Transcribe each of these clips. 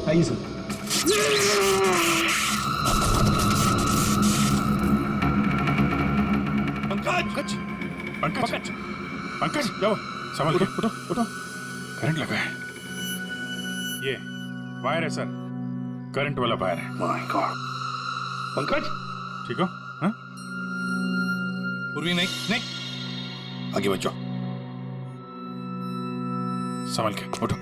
आइए सर। पंकज पंकज पंकज पंकज जाओ, संभल के उठो उठो। करंट लगा है, ये वायर है सर, करंट वाला वायर है। My God. पंकज ठीक हो? हाँ? पूर्वी नहीं नहीं, आगे बचो। संभल के उठो।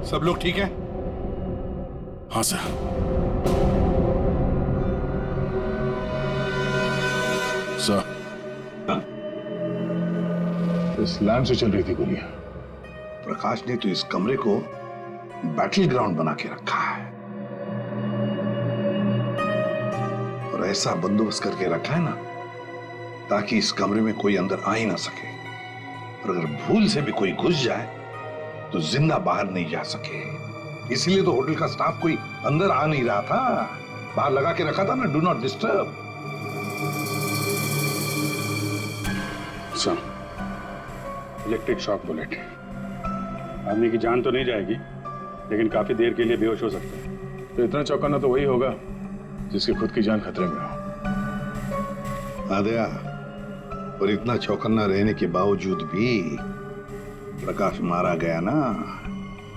सब लोग ठीक है? हाँ सर। सर, इस लैम्प से चल रही थी गोलियां। प्रकाश ने तो इस कमरे को बैटल ग्राउंड बना के रखा है और ऐसा बंदोबस्त करके रखा है ना ताकि इस कमरे में कोई अंदर आ ही ना सके, और अगर भूल से भी कोई घुस जाए तो जिंदा बाहर नहीं जा सके। इसलिए तो होटल का स्टाफ कोई अंदर आ नहीं रहा था, बाहर लगा के रखा था ना, do not disturb. Sir, electric shock bullet, आदमी की जान तो नहीं जाएगी लेकिन काफी देर के लिए बेहोश हो सकता है। तो इतना चौंकाना तो वही होगा जिसकी खुद की जान खतरे में हो। आदया, और इतना चौकन्ना रहने के बावजूद भी प्रकाश मारा गया ना,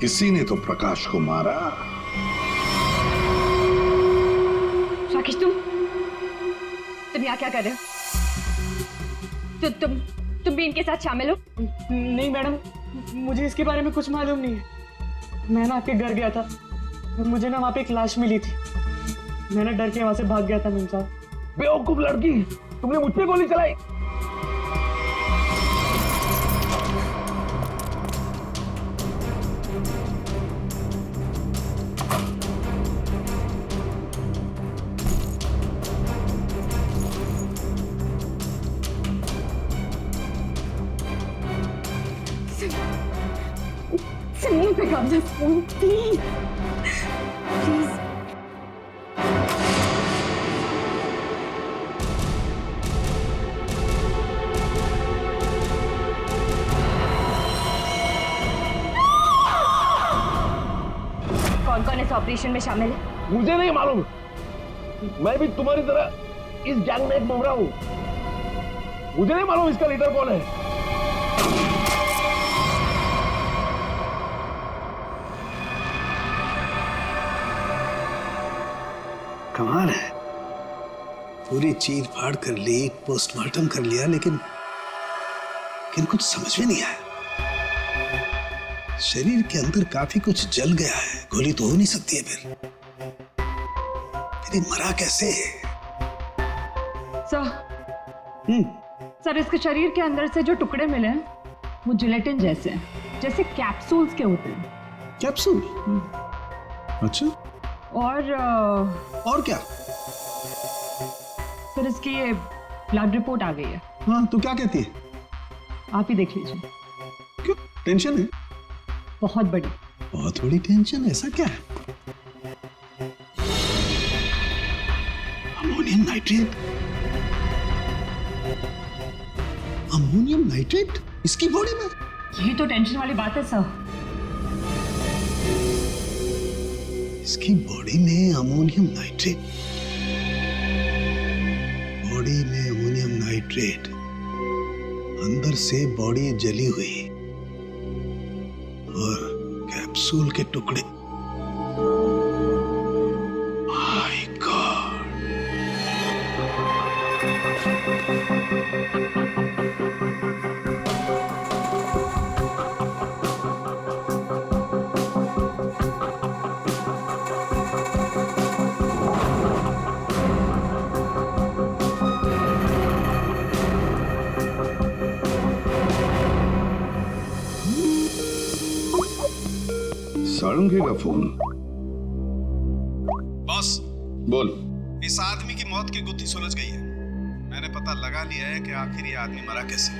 किसी ने तो प्रकाश को मारा। राकेश, तुम यहाँ क्या कर रहे हो? तुम भी इनके साथ शामिल हो? नहीं मैडम, मुझे इसके बारे में कुछ मालूम नहीं है। मैं ना आपके घर गया था, मुझे ना वहाँ पे एक लाश मिली थी, मैंने डर के वहाँ से भाग गया था। मीम साहब, बेवकूफ लड़की, तुमने मुझ पे गोली चलाई। फोन पे कब्जा, फोन प्लीज प्लीज। कौन कौन इस ऑपरेशन में शामिल है? मुझे नहीं मालूम, मैं भी तुम्हारी तरह इस गैंग में एक मेंबर हूं। मुझे नहीं मालूम इसका लीडर कौन है। कमाल है, पूरी चीर फाड़ कर ली, पोस्टमार्टम कर लिया, लेकिन कुछ समझ में नहीं आया। शरीर के अंदर काफी कुछ जल गया है, गोली तो हो नहीं सकती है फिर ये मरा कैसे? सर, इसके शरीर के अंदर से जो टुकड़े मिले हैं वो जिलेटिन जैसे हैं, जैसे कैप्सूल्स के होते हैं। कैप्सूल? अच्छा, और क्या? सर, इसकी ये ब्लड रिपोर्ट आ गई है। हाँ, तो क्या कहती है? आप ही देख लीजिए। क्यों, टेंशन है? बहुत बड़ी। बहुत बड़ी टेंशन, ऐसा क्या है? Ammonium nitrate? अमोनियम नाइट्रेट इसकी बॉडी में? यही तो टेंशन वाली बात है सर। इसकी बॉडी में अमोनियम नाइट्रेट? बॉडी में अमोनियम नाइट्रेट, अंदर से बॉडी जली हुई और कैप्सूल के टुकड़े। My God! सारंगी का फोन। बॉस, बोल। इस आदमी की मौत की गुत्थी सुलझ गई है। मैंने पता लगा लिया है कि आखिर ये आदमी मरा कैसे।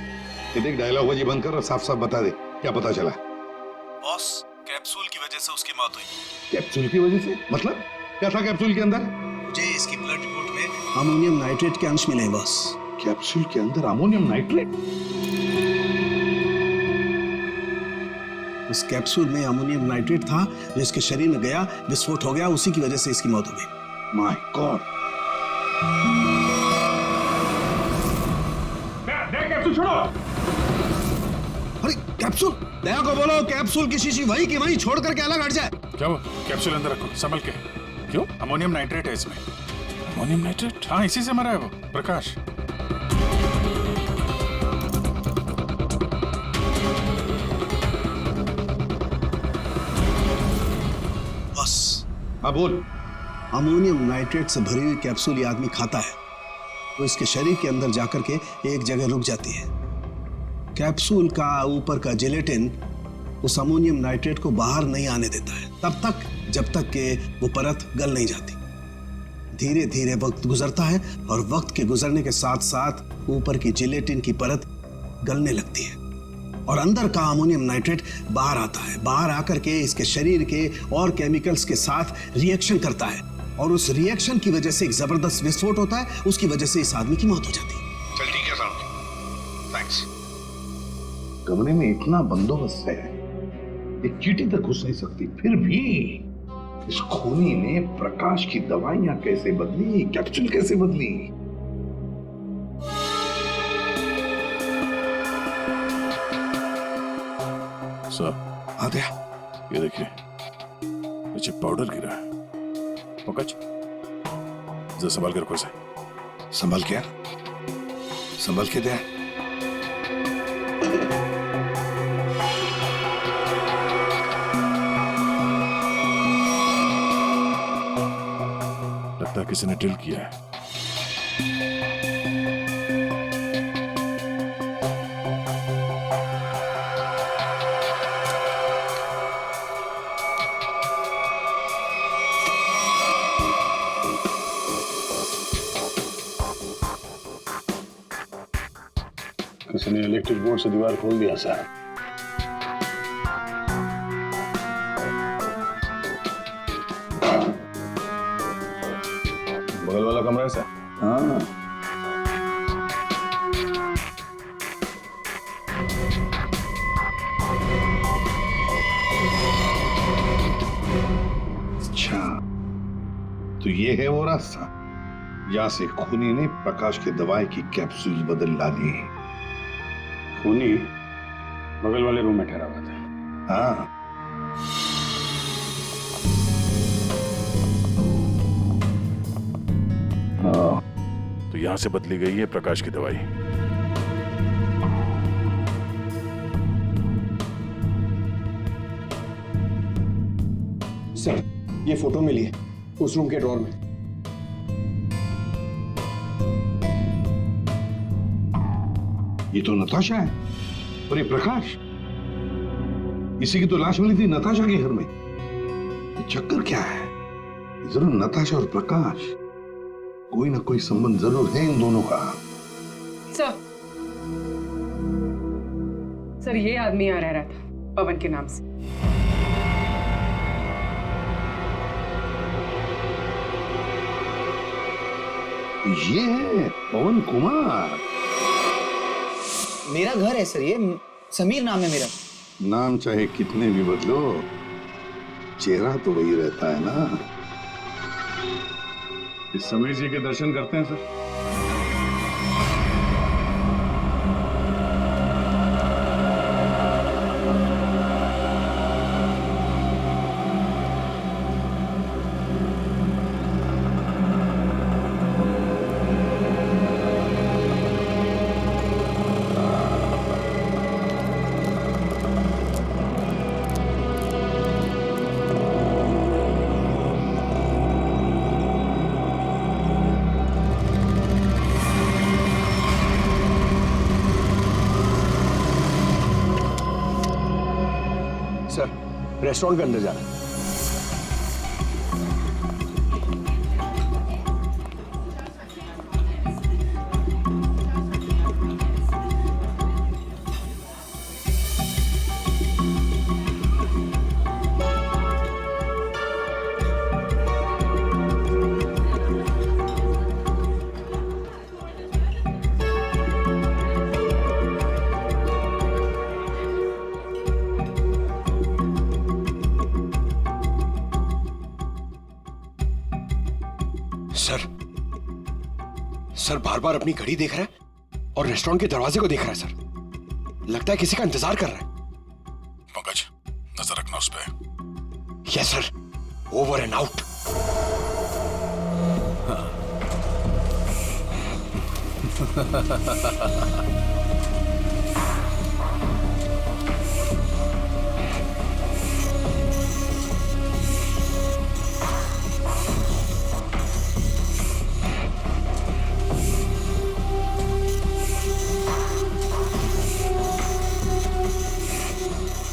ये देख, डायलॉग बाजी बंद कर और साफ साफ बता दे क्या पता चला। बॉस, कैप्सूल की वजह से उसकी मौत हुई। कैप्सूल की वजह से? मतलब क्या था कैप्सूल के अंदर? मुझे इसकी ब्लड रिपोर्ट में अमोनियम नाइट्रेट के अंश मिले हैं बॉस। कैप्सूल के अंदर अमोनियम नाइट्रेट? उस कैप्सूल में अमोनियम नाइट्रेट था जो इसके शरीर में गया, विस्फोट हो गया, उसी की वजह से इसकी मौत हो गई। My God! कैप्सूल छोड़ो। अरे कैप्सूल! दया को बोलो कैप्सूल की शीशी वही की वही छोड़ करके अलग हट जाए। क्या वो? कैप्सूल अंदर रखो, संभल के। क्यों? अमोनियम नाइट्रेट है इसमें। Ammonium nitrate? हाँ, इसी से मरा है वो प्रकाश। हाँ बोल। अमोनियम नाइट्रेट से भरी हुई कैप्सूल ये आदमी खाता है तो इसके शरीर के अंदर जाकर के एक जगह रुक जाती है। कैप्सूल का ऊपर का जिलेटिन उस अमोनियम नाइट्रेट को बाहर नहीं आने देता है तब तक जब तक कि वो परत गल नहीं जाती। धीरे धीरे वक्त गुजरता है और वक्त के गुजरने के साथ साथ ऊपर की जिलेटिन की परत गलने लगती है और अंदर का अमोनियम नाइट्रेट बाहर आता है। बाहर आकर के इसके शरीर के और केमिकल्स के साथ रिएक्शन करता है और उस रिएक्शन की वजह से एक जबरदस्त विस्फोट होता है। उसकी वजह से इस आदमी की मौत हो जाती है। चल ठीक है साहब, थैंक्स। कमरे में इतना बंदोबस्त है, एक चींटी तक घुस नहीं सकती, फिर भी इस खूनी ने प्रकाश की दवाइयां कैसे बदली, कैप्सूल कैसे बदली? सर, आद्या, ये देखिए, नीचे पाउडर गिरा है। पंकज, जरा संभाल कर रखो इसे। संभल क्या? संभल के दे। लगता है किसी ने ड्रिल किया है। किसी ने इलेक्ट्रिक बोर्ड से दीवार खोल दिया साहब। बगल वाला कमरा है सर। हाँ, अच्छा, तो ये है वो रास्ता जहां से खूनी ने प्रकाश के दवाई की कैप्सूल बदल डाली। खूनी बगल वाले रूम में ठहरा हुआ था। हाँ, तो यहां से बदली गई है प्रकाश की दवाई। सर, ये फोटो मिली है उस रूम के ड्रॉर में। ये तो नताशा है और ये प्रकाश, इसी की तो लाश मिली थी नताशा के घर में। ये चक्कर क्या है? जरूर नताशा और प्रकाश, कोई ना कोई संबंध जरूर है इन दोनों का। सर, ये आदमी यहाँ रह रहा था पवन के नाम से। ये है पवन कुमार। मेरा घर है सर, ये समीर नाम है मेरा। नाम चाहे कितने भी बदलो, चेहरा तो वही रहता है ना। इस समीर जी के दर्शन करते हैं सर। सर, रेस्टोरेंट के अंदर जाना है। सर बार बार अपनी घड़ी देख रहा है और रेस्टोरेंट के दरवाजे को देख रहा है सर। लगता है किसी का इंतजार कर रहा है। पंकज, नजर रखना उस पे। Yes sir, over and out.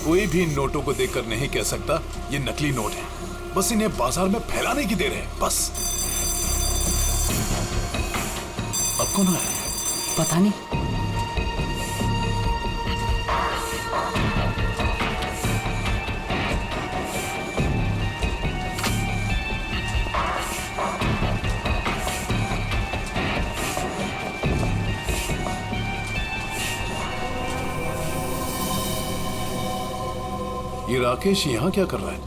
कोई भी इन नोटों को देखकर नहीं कह सकता ये नकली नोट है। बस इन्हें बाजार में फैलाने की देर है, बस। अब कौन आया? पता नहीं। ये राकेश यहाँ क्या कर रहा है?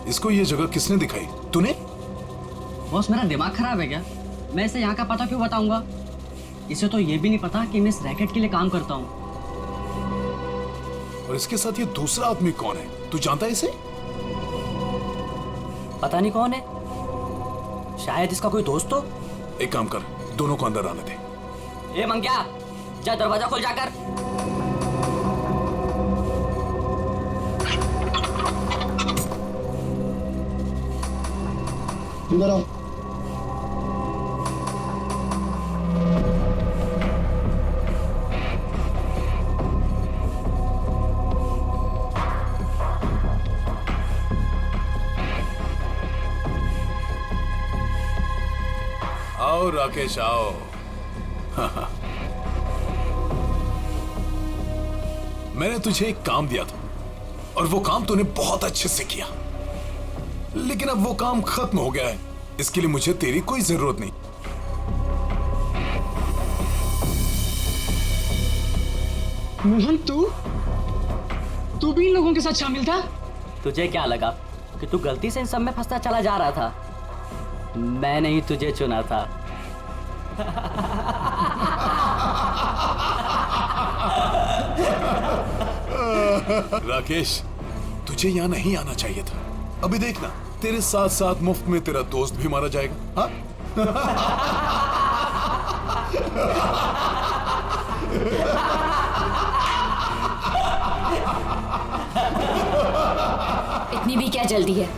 इसको ये जगह किसने दिखाई? तूने? बॉस, मेरा दिमाग खराब है क्या? मैं इसे यहाँ का पता क्यों बताऊंगा? इसे तो ये भी नहीं पता कि मैं इस रैकेट के लिए काम करता हूँ। और इसके साथ ये दूसरा आदमी कौन है? तू जानता है इसे? पता नहीं कौन है, शायद इसका कोई दोस्त हो। एक काम कर, दोनों को अंदर आने दे। ए मंग्या, जा दरवाजा खोल जाकर। अंदर आओ। आओ राकेश, आओ। मैंने तुझे एक काम दिया था और वो काम तूने बहुत अच्छे से किया, लेकिन अब वो काम खत्म हो गया है। इसके लिए मुझे तेरी कोई जरूरत नहीं। मोहन, तू भी इन लोगों के साथ शामिल था? तुझे क्या लगा कि तू गलती से इन सब में फंसता चला जा रहा था? मैंने ही तुझे चुना था। राकेश, तुझे यहाँ नहीं आना चाहिए था। अभी देखना, तेरे साथ साथ मुफ्त में तेरा दोस्त भी मारा जाएगा। हाँ? इतनी भी क्या जल्दी है?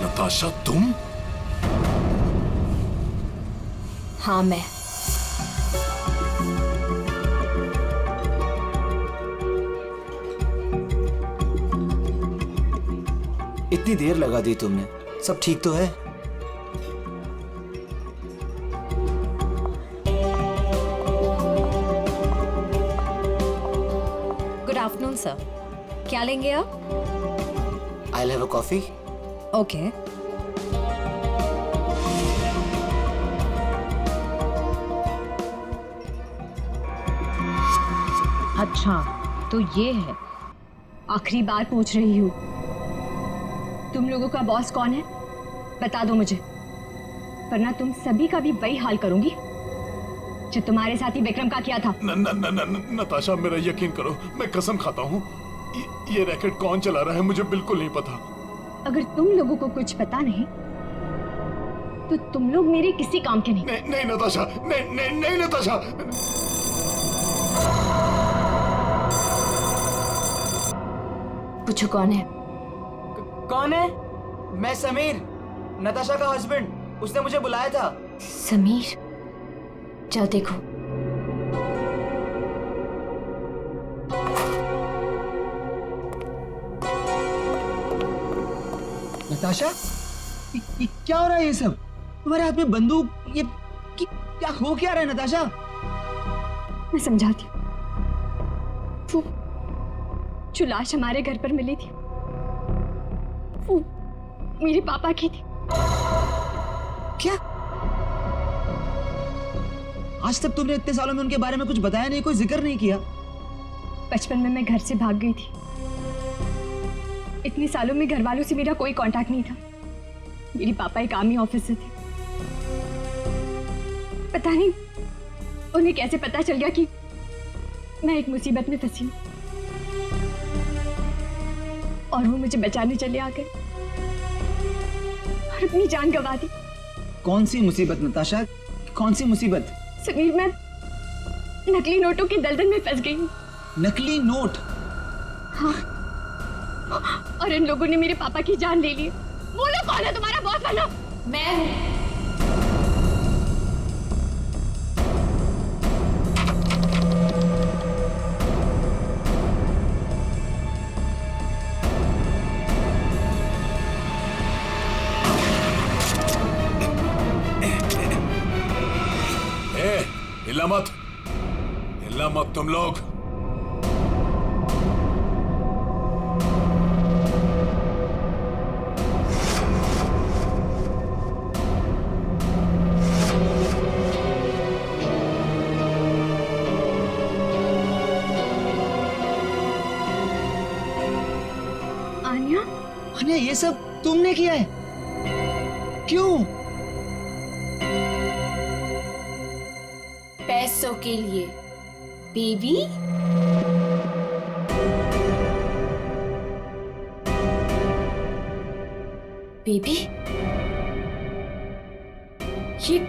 नताशा, तुम? हाँ, मैं। इतनी देर लगा दी तुमने, सब ठीक तो है? कौन सा? क्या लेंगे आप? I'll have a coffee. Okay. अच्छा, तो ये है। आखिरी बार पूछ रही हूँ, तुम लोगों का बॉस कौन है? बता दो मुझे, वरना तुम सभी का भी वही हाल करूंगी जो तुम्हारे साथी विक्रम का किया था। नताशा, मेरा यकीन करो, मैं कसम खाता हूँ, ये रैकेट कौन चला रहा है मुझे बिल्कुल नहीं पता। अगर तुम लोगों को कुछ पता नहीं तो तुम लोग मेरे किसी काम के नहीं। नहीं नताशा, नहीं नताशा। पूछो कौन है? कौन है? मैं समीर, नताशा का हस्बैंड। उसने मुझे बुलाया था। समीर, जाओ देखो। नताशा, ये क्या हो रहा है? ये सब तुम्हारे हाथ में बंदूक, ये क्या हो क्या रहा है नताशा? मैं समझाती हूँ। वो जो लाश हमारे घर पर मिली थी वो मेरे पापा की थी। क्या? आज तक तुमने इतने सालों में उनके बारे में कुछ बताया नहीं, कोई जिक्र नहीं किया। बचपन में मैं घर से भाग गई थी। इतने सालों में घर वालों से मेरा कोई कांटेक्ट नहीं था। मेरे पापा एक आर्मी ऑफिसर थे। पता नहीं उन्हें कैसे पता चल गया कि मैं एक मुसीबत में फंसी हूं और वो मुझे बचाने चले आ गए और अपनी जान गंवा दी। कौन सी मुसीबत नताशा? कौन सी मुसीबत? समीर, मैं नकली नोटों की दलदल में फंस गई हूं। नकली नोट? हाँ, और इन लोगों ने मेरे पापा की जान ले ली। बोलो कौन है तुम्हारा बॉस? बोलो। मैं हूं। हिलना मत तुम लोग। आन्या? आन्या, ये सब तुमने किया है? क्यों? पैसों के लिए बेबी। बेबी, ये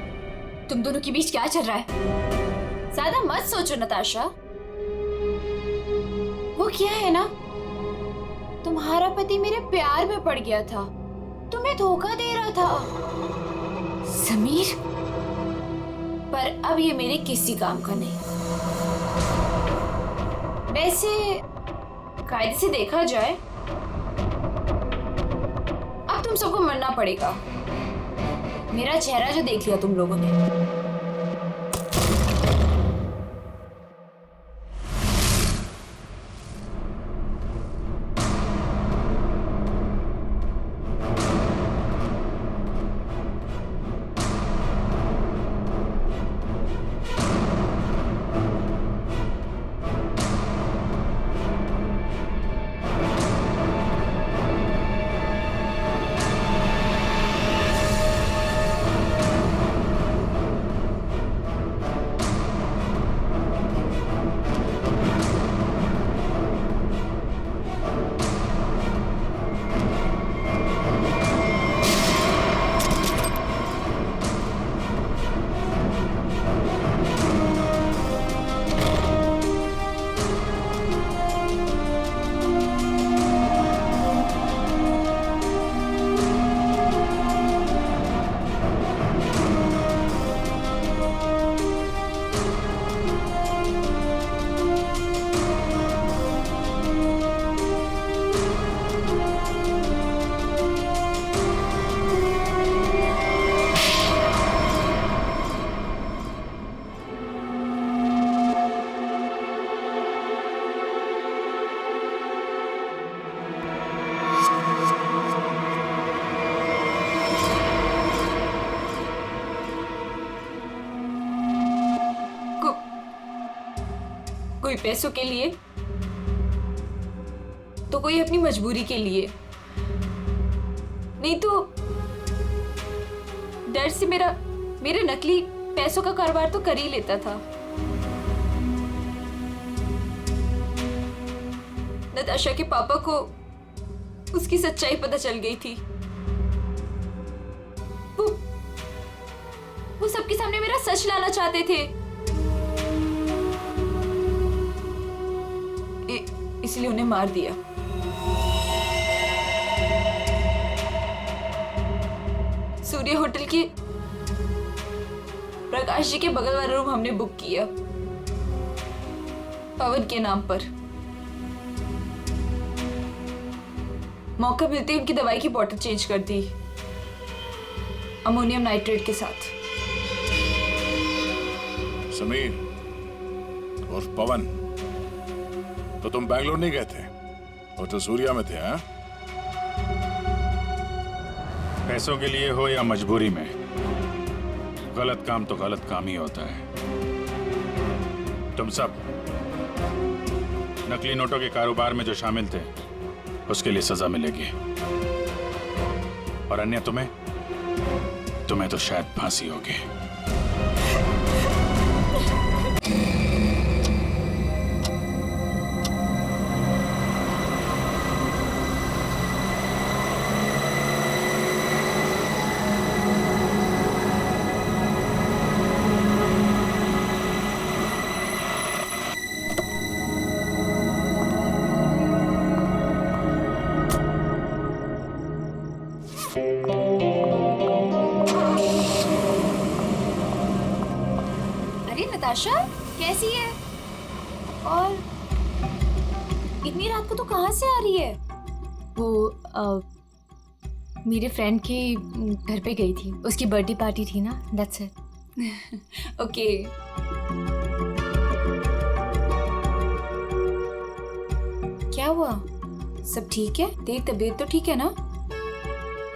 तुम दोनों के बीच क्या चल रहा है? ज्यादा मत सोचो नताशा। वो क्या है ना, तुम्हारा पति मेरे प्यार में पड़ गया था, तुम्हें धोखा दे रहा था समीर। पर अब ये मेरे किसी काम का नहीं। वैसे कायदे से देखा जाए अब तुम सबको मरना पड़ेगा। मेरा चेहरा जो देख लिया तुम लोगों ने। कोई पैसों के लिए तो कोई अपनी मजबूरी के लिए, नहीं तो डर से मेरे नकली पैसों का कारोबार तो कर ही लेता था। नताशा के पापा को उसकी सच्चाई पता चल गई थी। वो सबके सामने मेरा सच लाना चाहते थे, इसलिए उन्हें मार दिया। सूर्य होटल के प्रकाश जी के बगल वाला रूम हमने बुक किया पवन के नाम पर। मौका मिलते ही उनकी दवाई की बोतल चेंज कर दी अमोनियम नाइट्रेट के साथ। समीर और पवन, तो तुम बैंगलोर नहीं गए थे, वो तो सूर्या में थे। हाँ, पैसों के लिए हो या मजबूरी में, गलत काम तो गलत काम ही होता है। तुम सब नकली नोटों के कारोबार में जो शामिल थे उसके लिए सजा मिलेगी, और अन्य तुम्हें तो शायद फांसी होगी। नताशा कैसी है? और इतनी रात को तो कहाँ से आ रही है? वो मेरे फ्रेंड के घर पे गई थी, उसकी बर्थडे पार्टी थी ना, दैट्स इट। ओके। क्या हुआ? सब ठीक है? तेरी तबीयत तो ठीक है ना?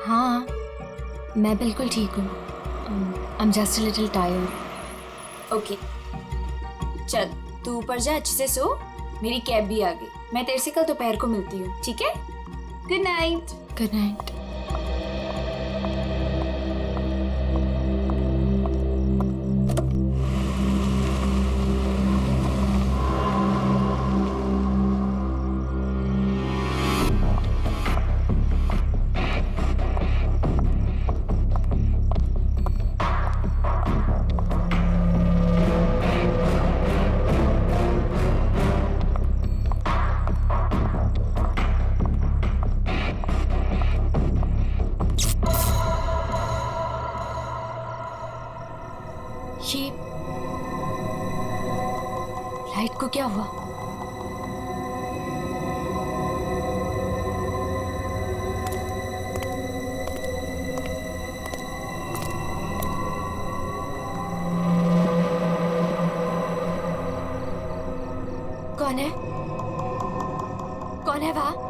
हाँ, मैं बिल्कुल ठीक हूँ। I am just a little tired. Okay, चल तू ऊपर जा, अच्छे से सो। मेरी कैब भी आ गई, मैं तेरे से कल दोपहर को मिलती हूँ, ठीक है? Good night. Good night. ये लाइट को क्या हुआ? कौन है? कौन है वहां?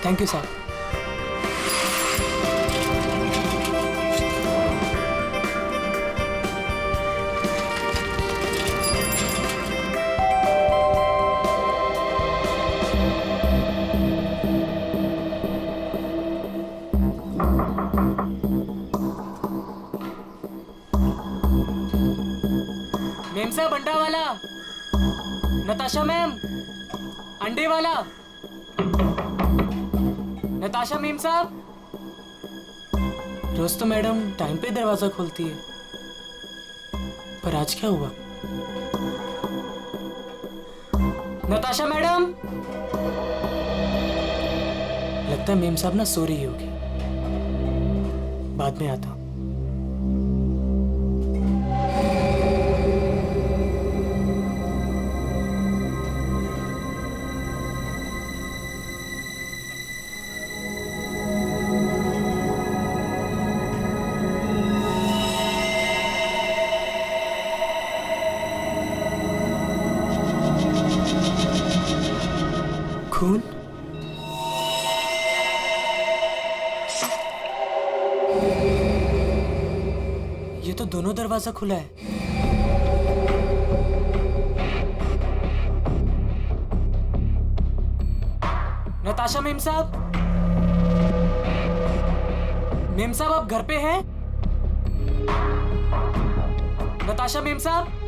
Thank you sir. मेम साहब, अंडा वाला। नताशा मैम, अंडे वाला। नताशा मेम साहब, रोज तो मैडम टाइम पे दरवाजा खोलती है, पर आज क्या हुआ? नताशा मैडम, लगता है मेम साहब ना सो रही होगी, बाद में आता हूं। खून? ये तो दोनों दरवाजा खुला है। नताशा मेम साहब, मेम साहब आप घर पे हैं? नताशा मेम साहब,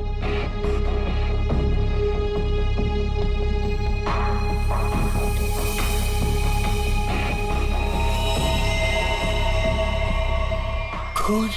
खून?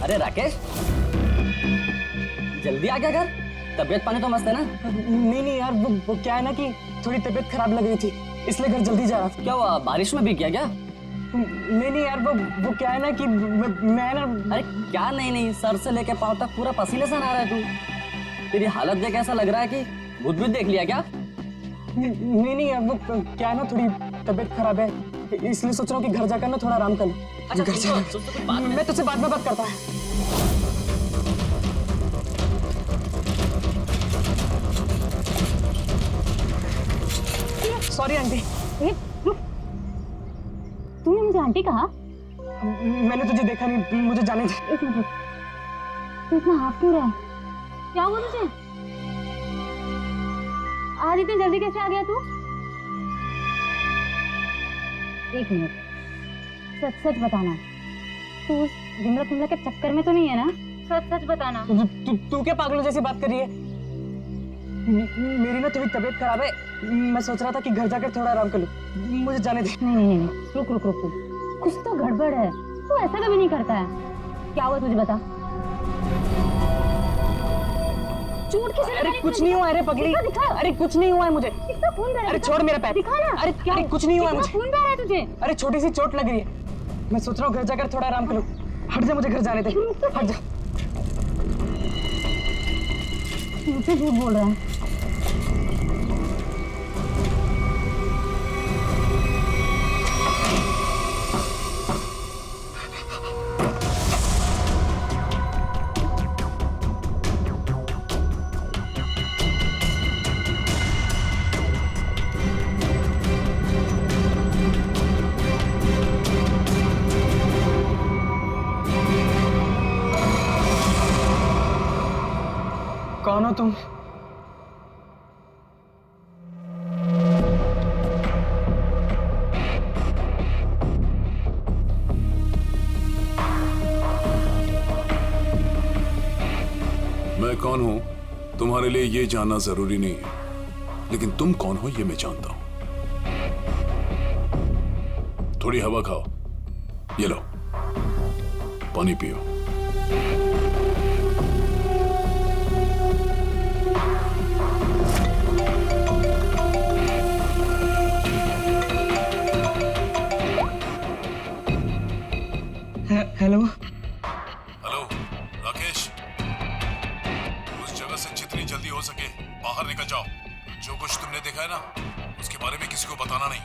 अरे राकेश, जल्दी आ गया घर? तबीयत पानी तो मस्त है ना? नहीं यार, वो क्या है ना कि थोड़ी तबीयत खराब लग रही थी, इसलिए घर जल्दी जा रहा था। क्या हुआ, बारिश में भीग गया क्या? नहीं यार, वो क्या है ना कि मैं ना। अरे क्या नहीं, सर से लेके पांव तक पूरा पसीने से नहा रहा है तू। तेरी हालत देख ऐसा लग रहा है कि भूत भी देख लिया क्या? नहीं यार, वो क्या है ना, थोड़ी तबीयत खराब है, इसलिए सोच रहा हूँ कि घर जाकर ना थोड़ा आराम कर लूं। अच्छा, घर जा, मैं तुझसे बाद में बात करता है। Sorry aunty. तूने मुझे आंटी कहा? मैंने तुझे देखा नहीं, मुझे जाने दे। एक मिनट, तू इतना हाफ क्यों रहा है? क्या हुआ तुझे? आज इतनी जल्दी कैसे आ गया तू? एक मिनट, सच सच बताना, तू उस विमला के चक्कर में तो नहीं है ना? सच सच बताना। तू क्या पागलों जैसी बात कर रही है? मेरी ना थोड़ी तबीयत खराब है, मैं सोच रहा था कि घर जाकर थोड़ा आराम कर लूं, मुझे जाने दे। नहीं, रुक, कुछ तो गड़बड़ है, तू ऐसा कभी नहीं करता है। क्या हुआ तुझे बता। चोट किसे लगी? अरे कुछ नहीं हुआ, अरे पगली, अरे कुछ नहीं हुआ है मुझे। कितना खून बह रहा है? अरे छोड़ मेरा पैर। दिखा ना। अरे कुछ नहीं हुआ मुझे। खून बह रहा है तुझे? अरे छोटी सी चोट लग रही है, मैं सोच रहा हूँ घर जाकर थोड़ा आराम कर लूं। हट जा, मुझे घर जाने दे, हट जा। मुझसे झूठ बोल रहा है। कौन हो तुम? मैं कौन हूं तुम्हारे लिए ये जानना जरूरी नहीं है, लेकिन तुम कौन हो ये मैं जानता हूं। थोड़ी हवा खाओ, ये लो, पानी पियो। जल्दी हो सके बाहर निकल जाओ। जो कुछ तुमने देखा है ना उसके बारे में किसी को बताना नहीं।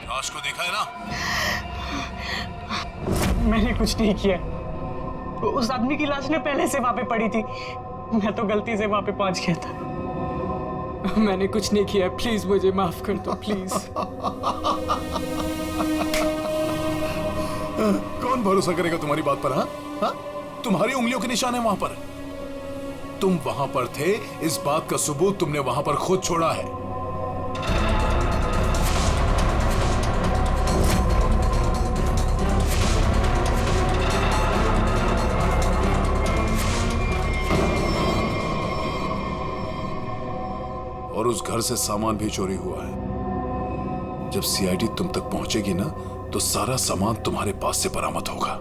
लाश को देखा है ना? मैंने कुछ नहीं किया। उस आदमी की लाश ने पहले से वहां पे पड़ी थी। मैं तो गलती से वहां पे पहुंच गया था। मैंने कुछ नहीं किया, प्लीज मुझे माफ कर दो प्लीज। कौन भरोसा करेगा तुम्हारी बात पर? हाँ, तुम्हारी उंगलियों के निशान है वहां पर। तुम वहां पर थे, इस बात का सबूत तुमने वहां पर खुद छोड़ा है। और उस घर से सामान भी चोरी हुआ है। जब सीआईडी तुम तक पहुंचेगी ना तो सारा सामान तुम्हारे पास से बरामद होगा।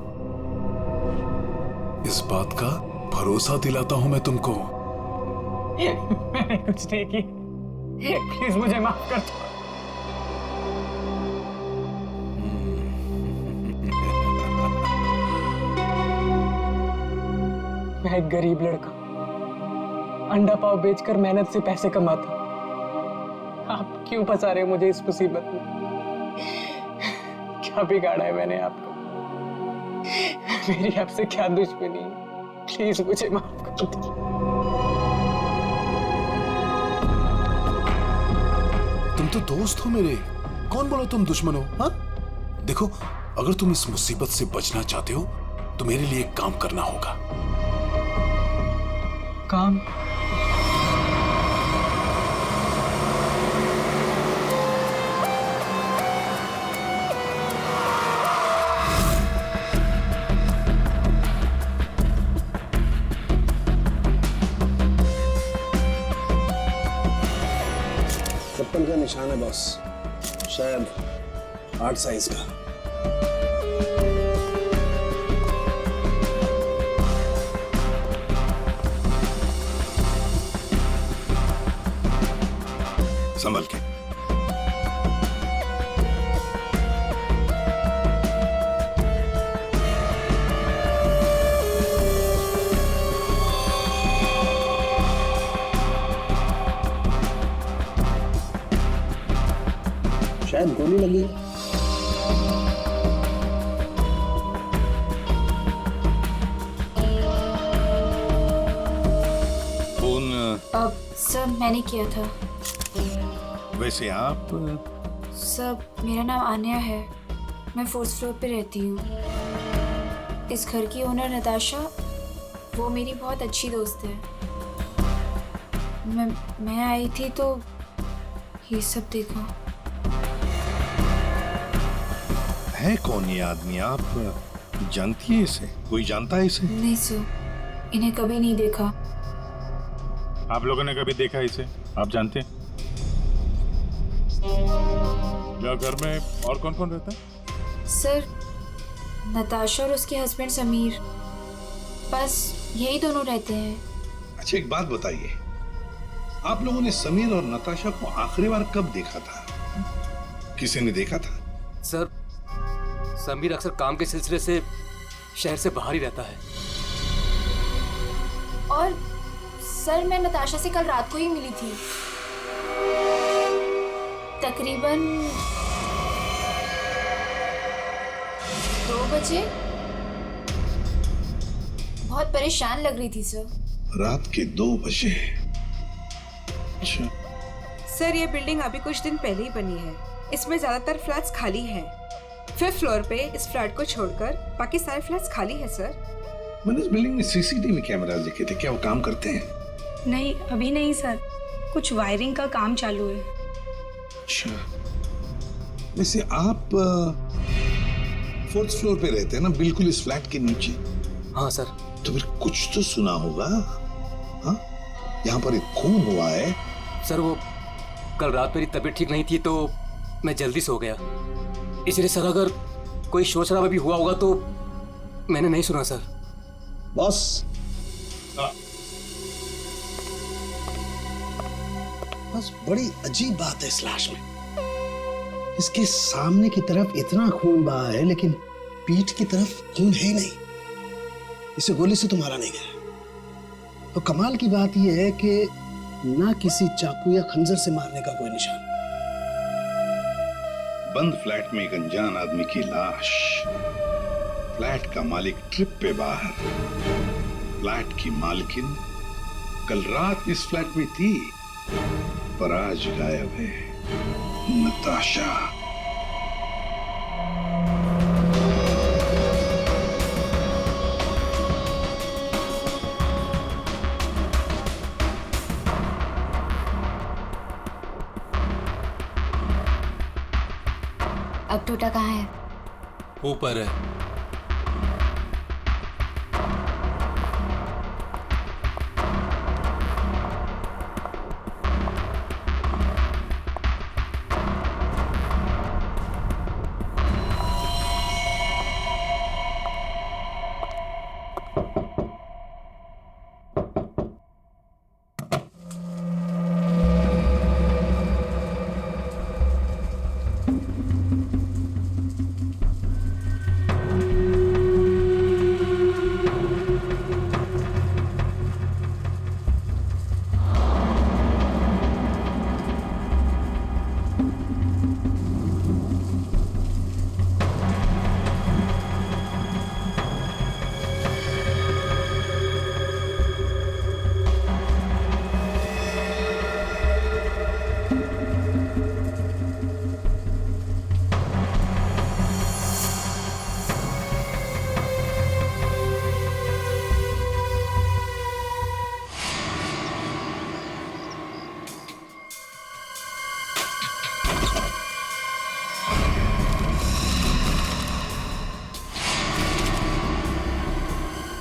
इस बात का भरोसा दिलाता हूं मैं तुमको। मैंने कुछ नहीं की, प्लीज मुझे माफ कर दो। मैं एक गरीब लड़का, अंडा पाव बेचकर मेहनत से पैसे कमाता। आप क्यों फंसा रहे हो मुझे इस मुसीबत में? क्या बिगाड़ा है मैंने आपको? मेरी आपसे क्या दुश्मनी है? प्लीज मुझे माफ कर दो। तुम तो दोस्त हो मेरे, कौन बोला तुम दुश्मन हो? हाँ, देखो अगर तुम इस मुसीबत से बचना चाहते हो तो मेरे लिए एक काम करना होगा। काम? चप्पल का निशान है बॉस, शायद 8 साइज का। संभल के। शायद गोली लगी। फोन सर मैंने किया था। वैसे आप? सर मेरा नाम आन्या है, मैं 4th फ्लोर पे रहती हूँ। इस घर की ओनर नताशा, वो मेरी बहुत अच्छी दोस्त है। मैं आई थी तो ये सब देखा। है कौन ये आदमी? आप जानती है इसे? कोई जानता है इसे? नहीं सर, इन्हें कभी नहीं देखा। आप लोगों ने कभी देखा इसे? आप जानते हैं? या घर में और कौन कौन रहता है? सर नताशा और उसके हस्बैंड समीर, बस यही दोनों रहते हैं। अच्छा एक बात बताइए, आप लोगों ने समीर और नताशा को आखिरी बार कब देखा था? किसी ने देखा था? सर समीर अक्सर काम के सिलसिले से शहर से बाहर ही रहता है। और सर मैं नताशा से कल रात को ही मिली थी, तकरीबन 2 बजे। बहुत परेशान लग रही थी सर। रात के 2 बजे? अच्छा। सर ये बिल्डिंग अभी कुछ दिन पहले ही बनी है, इसमें ज्यादातर फ्लैट्स खाली हैं। 5th फ्लोर पे इस फ्लैट को छोड़कर बाकी सारे फ्लैट्स खाली है सर। मैंने इस बिल्डिंग में सीसीटीवी कैमरास देखे थे, क्या वो काम करते हैं? नहीं अभी नहीं सर, कुछ वायरिंग का काम चालू है। अच्छा, वैसे आप 4th फ्लोर पे रहते हैं ना, बिल्कुल इस फ्लैट के नीचे? हाँ सर। तो फिर कुछ तो सुना होगा। हाँ, यहाँ पर एक खून हुआ है। सर वो कल रात मेरी तबीयत ठीक नहीं थी तो मैं जल्दी सो गया, इसलिए सर अगर कोई शोर शराबा भी हुआ होगा तो मैंने नहीं सुना सर। बॉस बस बड़ी अजीब बात है इस लाश में। इसके सामने की तरफ इतना खून बहा है लेकिन पीठ की तरफ खून है ही नहीं। इसे गोली से तो मारा नहीं गया। तो कमाल की बात यह है कि ना किसी चाकू या खंजर से मारने का कोई निशान। बंद फ्लैट में एक अनजान आदमी की लाश, फ्लैट का मालिक ट्रिप पे बाहर, फ्लैट की मालकिन कल रात इस फ्लैट में थी पर आज गायब है। नताशा। अब टूटा कहाँ है? ऊपर है।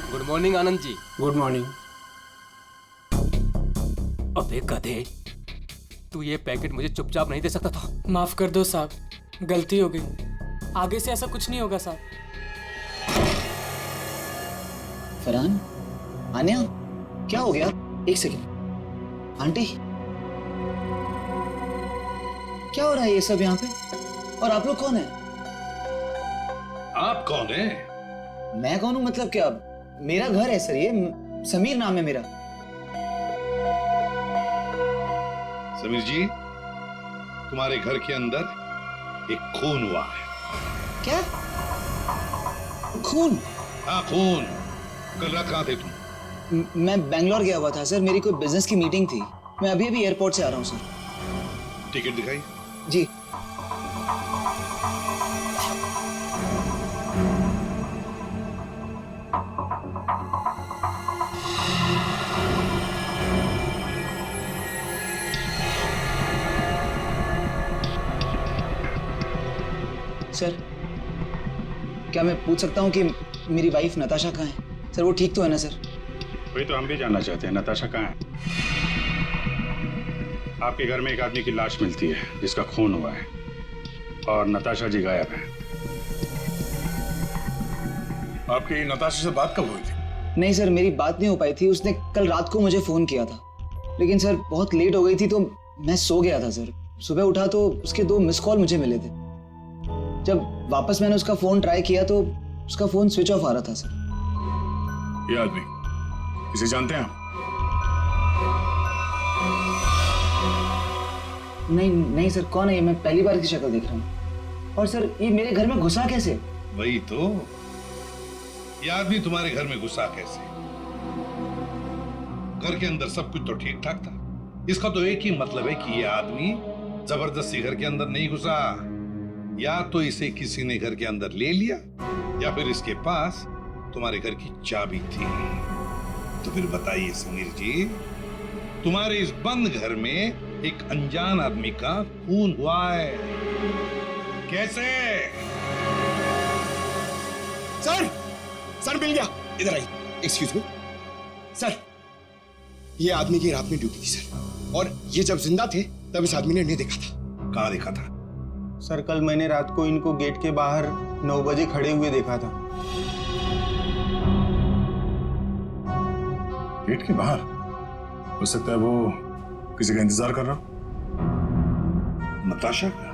Good morning Anand ji. Good morning. अबे गधे, तू ये पैकेट मुझे चुपचाप नहीं दे सकता था? माफ कर दो साहब, गलती हो गई। आगे से ऐसा कुछ नहीं होगा साहब। फरहान, आन्या, क्या हो गया? एक सेकंड। आंटी, क्या हो रहा है ये सब यहाँ पे? और आप लोग कौन है? आप कौन है? मैं कौन हूँ मतलब क्या? मेरा घर है सर, ये समीर नाम है मेरा। समीर जी, तुम्हारे घर के अंदर एक खून हुआ है। क्या? खून? हाँ, खून। कल रात कहाँ थे तुम? मैं बैंगलोर गया हुआ था सर, मेरी कोई बिजनेस की मीटिंग थी। मैं अभी अभी एयरपोर्ट से आ रहा हूँ सर। टिकट दिखाई? जी। सर, क्या मैं पूछ सकता हूँ कि मेरी वाइफ नताशा कहाँ है? सर, वो ठीक तो है ना सर? वही तो हम भी जानना चाहते हैं, नताशा कहाँ है? आपके घर में एक आदमी की लाश मिलती है जिसका खून हुआ है और नताशा जी गायब है। आपकी नताशा से बात कब हुई थी? नहीं सर, मेरी बात नहीं हो पाई थी। उसने कल रात को मुझे फोन किया था, लेकिन सर बहुत लेट हो गई थी तो मैं सो गया था सर। सुबह उठा तो उसके 2 मिस कॉल मुझे मिले थे। जब वापस मैंने उसका फोन ट्राई किया तो उसका फोन स्विच ऑफ आ रहा था सर। ये आदमी, इसे जानते हैं आप? नहीं सर, कौन है ये? मैं पहली बार इसकी शक्ल देख रहा हूँ। और सर, ये मेरे घर में घुसा कैसे? वही तो, ये आदमी तुम्हारे घर में घुसा कैसे? घर के अंदर सब कुछ तो ठीक ठाक था। इसका तो एक ही मतलब है कि ये आदमी जबरदस्ती घर के अंदर नहीं घुसा। या तो इसे किसी ने घर के अंदर ले लिया या फिर इसके पास तुम्हारे घर की चाबी थी। तो फिर बताइए समीर जी, तुम्हारे इस बंद घर में एक अनजान आदमी का खून हुआ है, कैसे? सर मिल गया। इधर आइए। एक्सक्यूज मी सर, ये आदमी की रात में ड्यूटी थी सर, और ये जब जिंदा थे तब इस आदमी ने इन्हें देखा था। कहाँ देखा था? सर, कल मैंने रात को इनको गेट के बाहर 9 बजे खड़े हुए देखा था। गेट के बाहर? हो सकता है वो किसी का इंतजार कर रहा हो। नताशा का?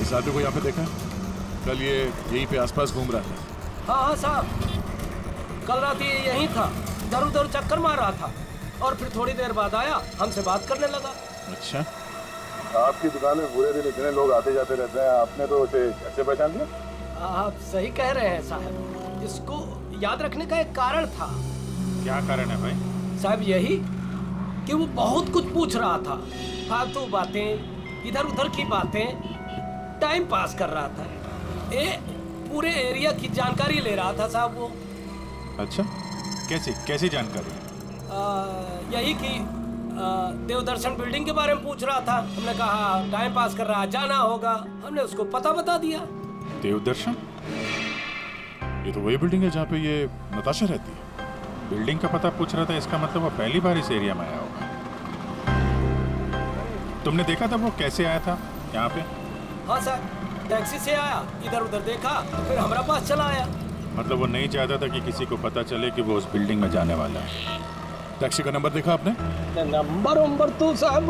इस आदमी को यहाँ पे देखा? कल ये यहीं पे आसपास घूम रहा था। हाँ हाँ साहब, कल रात ये यहीं था, इधर उधर चक्कर मार रहा था और फिर थोड़ी देर बाद आया, हमसे बात करने लगा। अच्छा, आपकी दुकान में पूरे दिन इतने लोग आते जाते रहते हैं, आपने तो उसे कैसे पहचान लिया? आप सही कह रहे हैं साहब, इसको याद रखने का एक कारण था। क्या कारण है भाई? साहब यही कि वो बहुत कुछ पूछ रहा था, फालतू बातें, इधर उधर की बातें, टाइम पास कर रहा था। पूरे एरिया की जानकारी ले रहा था साहब वो। अच्छा, कैसी जानकारी? यही कि देवदर्शन बिल्डिंग के बारे में पूछ रहा था। हमने कहा टाइम पास कर रहा है, जाना होगा। हमने उसको पता बता दिया। देवदर्शन? ये तो वही बिल्डिंग है जहाँ पे ये नताशा रहती है। बिल्डिंग का पता पूछ रहा था, इसका मतलब वो पहली बार इस एरिया में आया होगा। तुमने देखा था वो कैसे आया था यहाँ पे? हाँ सर, टैक्सी से आया, इधर उधर देखा, फिर हमारा पास चला आया। मतलब वो नहीं चाहता था कि किसी को पता चले कि वो उस बिल्डिंग में जाने वाला है। टैक्सी का नंबर देखा आपने? नंबर तो साहब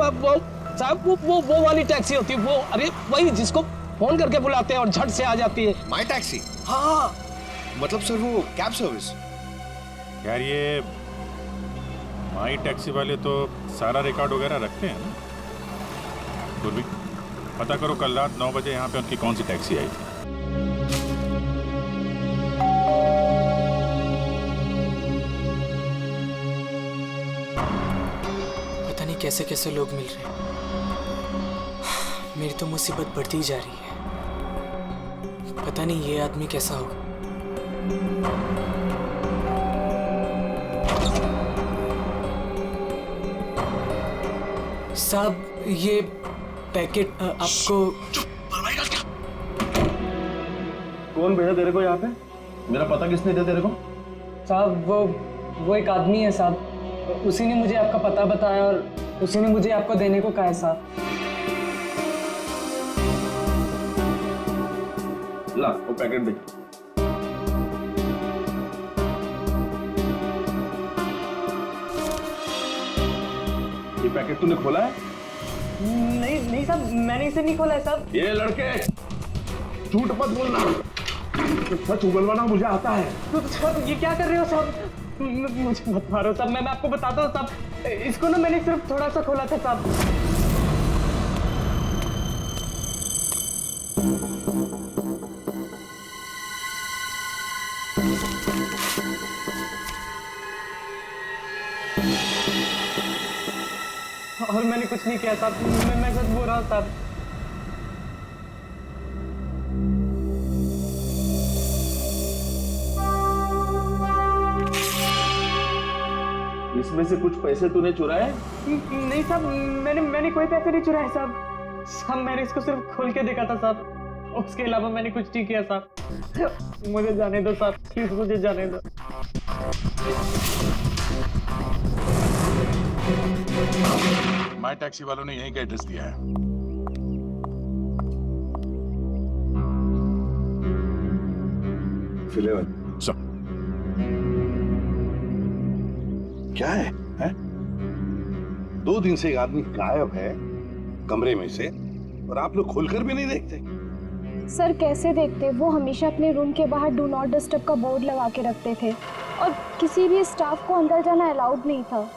वो वाली टैक्सी होती है वो, अरे वही जिसको फोन करके बुलाते हैं और झट से आ जाती है। माई टैक्सी? हाँ। मतलब सर वो कैब सर्विस? यार ये माई टैक्सी वाले तो सारा रिकॉर्ड वगैरह रखते हैं ना। पूर्वी पता करो कल रात 9 बजे यहाँ पे उनकी कौन सी टैक्सी आई थी। पता नहीं कैसे कैसे लोग मिल रहे हैं। मेरी तो मुसीबत बढ़ती ही जा रही है। पता नहीं ये आदमी कैसा होगा। साहब ये पैकेट आपको। कौन भेजा तेरे को यहाँ पे? मेरा पता किसने दिया तेरे को? साहब वो एक आदमी है साहब, उसी ने मुझे आपका पता बताया और उसी ने मुझे आपको देने को कहा है साहब। ला वो पैकेट दे। ये पैकेट तूने खोला है? नहीं साहब, मैंने इसे नहीं खोला है साहब। ये लड़के झूठ मत बोलना, सच उगलवाना मुझे आता है। तो साहब ये क्या कर रहे हो साहब? मुझे मत मारो साहब, मैं आपको बताता हूँ साहब। इसको ना मैंने सिर्फ थोड़ा सा खोला था साहब। और मैंने कुछ नहीं किया साहब, मैं सच बोल रहा हूँ साहब। इसमें से कुछ पैसे तूने चुराए? नहीं साहब, मैंने कोई पैसे नहीं चुराए साहब। साहब मैंने इसको सिर्फ खोल के देखा था साहब, उसके अलावा मैंने कुछ नहीं किया साहब। मुझे जाने दो साहब, प्लीज मुझे जाने दो। माई टैक्सी वालों ने यहीं का एड्रेस दिया है। सब क्या है? 2 दिन से एक आदमी गायब है कमरे में से और आप लोग खोलकर भी नहीं देखते। सर कैसे देखते? वो हमेशा अपने रूम के बाहर डू नॉट डिस्टर्ब का बोर्ड लगा के रखते थे और किसी भी स्टाफ को अंदर जाना अलाउड नहीं था।